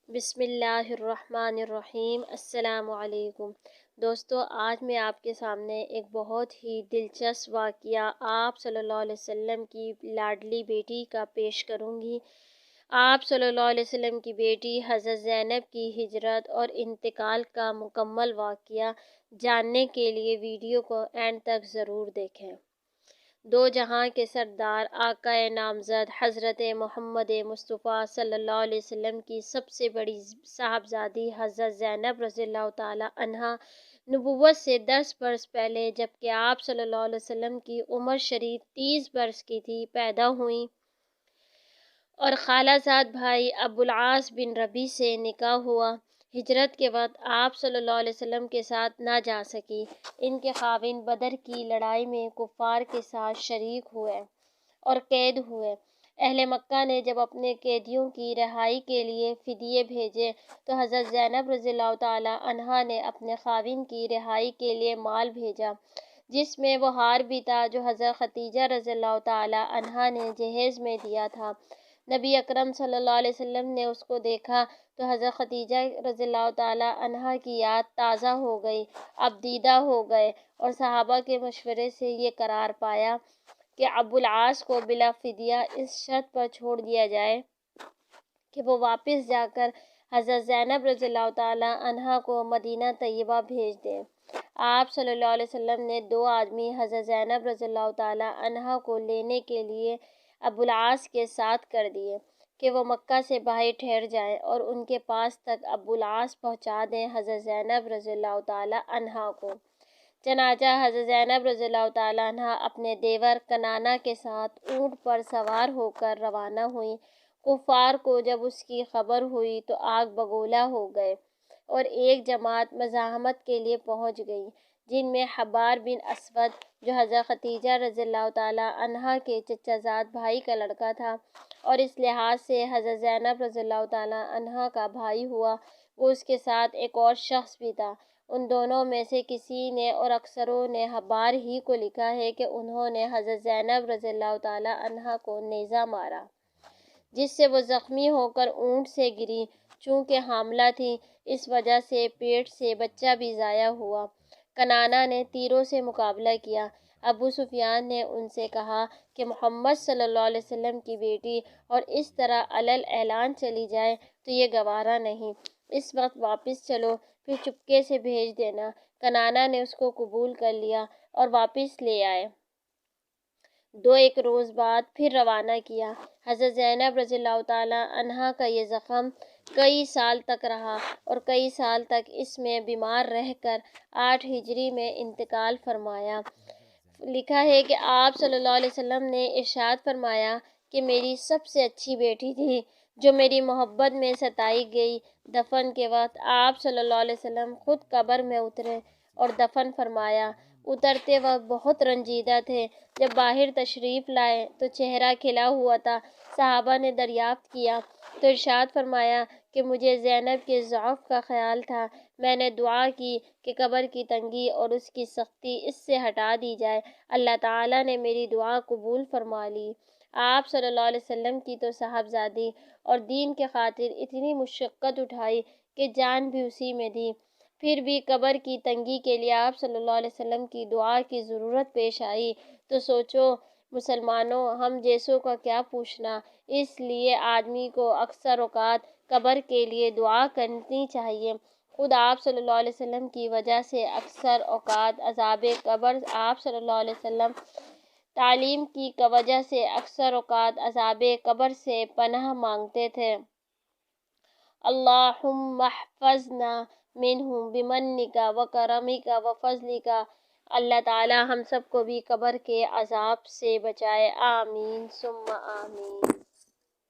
بسم اللہ الرحمن الرحیم۔ السلام علیکم دوستو، آج میں آپ کے سامنے ایک بہت ہی دلچسپ واقعہ آپ صلی اللہ علیہ وسلم کی لاڈلی بیٹی کا پیش کروں گی۔ آپ صلی اللہ علیہ وسلم کی بیٹی حضرت زینب کی ہجرت اور انتقال کا مکمل واقعہ جاننے کے لیے ویڈیو کو اینڈ تک ضرور دیکھیں۔ دو جہاں کے سردار آقا نامزد حضرت محمد مصطفیٰ صلی اللہ علیہ وسلم کی سب سے بڑی صاحبزادی حضرت زینب رضی اللہ تعالی عنہا نبوت سے 10 برس پہلے، جبکہ آپ صلی اللہ علیہ وسلم کی عمر شریف 30 برس کی تھی، پیدا ہوئیں اور خالہ زاد بھائی ابو العاص بن ربیع سے نکاح ہوا۔ ہجرت کے وقت آپ صلی اللہ علیہ وسلم کے ساتھ نہ جا سکی۔ ان کے خاوند بدر کی لڑائی میں کفار کے ساتھ شریک ہوئے اور قید ہوئے۔ اہل مکہ نے جب اپنے قیدیوں کی رہائی کے لیے فدیے بھیجے تو حضرت زینب رضی اللہ تعالی عنہا نے اپنے خاوند کی رہائی کے لیے مال بھیجا، جس میں وہ ہار بھی تھا جو حضرت خدیجہ رضی اللہ تعالی عنہا نے جہیز میں دیا تھا۔ نبی اکرم صلی اللہ علیہ وسلم نے اس کو دیکھا تو حضرت خدیجہ رضی اللہ تعالی عنہا کی یاد تازہ ہو گئی، اب دیدہ ہو گئے اور صحابہ کے مشورے سے یہ قرار پایا کہ ابو العاص کو بلا فدیہ اس شرط پر چھوڑ دیا جائے کہ وہ واپس جا کر حضرت زینب رضی اللہ تعالی عنہا کو مدینہ طیبہ بھیج دیں۔ آپ صلی اللہ علیہ وسلم نے 2 آدمی حضرت زینب رضی اللہ تعالی عنہا کو لینے کے لیے ابو العاص کے ساتھ کر دیے کہ وہ مکہ سے باہر ٹھہر جائیں اور ان کے پاس تک ابو العاص پہنچا دیں حضرت زینب رضی اللہ تعالی عنہا کو۔ چنانچہ حضرت زینب رضی اللہ تعالی عنہا اپنے دیور کنانہ کے ساتھ اونٹ پر سوار ہو کر روانہ ہوئیں۔ کفار کو جب اس کی خبر ہوئی تو آگ بگولا ہو گئے اور ایک جماعت مزاحمت کے لیے پہنچ گئی، جن میں حبار بن اسود جو حضرت خدیجہ رضی اللہ تعالی عنہا کے چچا زاد بھائی کا لڑکا تھا اور اس لحاظ سے حضرت زینب رضی اللہ تعالی عنہا کا بھائی ہوا، وہ اس کے ساتھ ایک اور شخص بھی تھا۔ ان دونوں میں سے کسی نے اور اکثروں نے حبار ہی کو لکھا ہے کہ انہوں نے حضرت زینب رضی اللہ تعالی عنہا کو نیزہ مارا، جس سے وہ زخمی ہو کر اونٹ سے گری۔ چونکہ حاملہ تھی، اس وجہ سے پیٹ سے بچہ بھی ضائع ہوا۔ کنانہ نے تیروں سے مقابلہ کیا۔ ابو سفیان نے ان سے کہا کہ محمد صلی اللہ علیہ وسلم کی بیٹی اور اس طرح علل اعلان چلی جائے تو یہ گوارا نہیں، اس وقت واپس چلو، پھر چپکے سے بھیج دینا۔ کنانہ نے اس کو قبول کر لیا اور واپس لے آئے۔ 2-1 روز بعد پھر روانہ کیا۔ حضرت زینب رضی اللہ تعالی عنہا کا یہ زخم کئی سال تک رہا اور کئی سال تک اس میں بیمار رہ کر 8 ہجری میں انتقال فرمایا۔ لکھا ہے کہ آپ صلی اللہ علیہ وسلم نے ارشاد فرمایا کہ میری سب سے اچھی بیٹی تھی جو میری محبت میں ستائی گئی۔ دفن کے وقت آپ صلی اللہ علیہ وسلم خود قبر میں اترے اور دفن فرمایا۔ اترتے وقت بہت رنجیدہ تھے۔ جب باہر تشریف لائے تو چہرہ کھلا ہوا تھا۔ صحابہ نے دریافت کیا تو ارشاد فرمایا کہ مجھے زینب کے ضعف کا خیال تھا، میں نے دعا کی کہ قبر کی تنگی اور اس کی سختی اس سے ہٹا دی جائے، اللہ تعالیٰ نے میری دعا قبول فرما لی۔ آپ صلی اللہ علیہ وسلم کی تو صاحبزادی اور دین کے خاطر اتنی مشقت اٹھائی کہ جان بھی اسی میں دی، پھر بھی قبر کی تنگی کے لیے آپ صلی اللہ علیہ وسلم کی دعا کی ضرورت پیش آئی تو سوچو مسلمانوں، ہم جیسوں کا کیا پوچھنا۔ اس لیے آدمی کو اکثر اوقات قبر کے لیے دعا کرنی چاہیے۔ خود آپ صلی اللہ علیہ وسلم کی وجہ سے اکثر اوقات عذاب قبر، آپ صلی اللہ علیہ وسلم تعلیم کی وجہ سے اکثر اوقات عذاب قبر سے پناہ مانگتے تھے۔ اللہم احفظنا منہ بمنک وکرمک وفضلک۔ اللہ تعالی ہم سب کو بھی قبر کے عذاب سے بچائے، آمین ثم آمین۔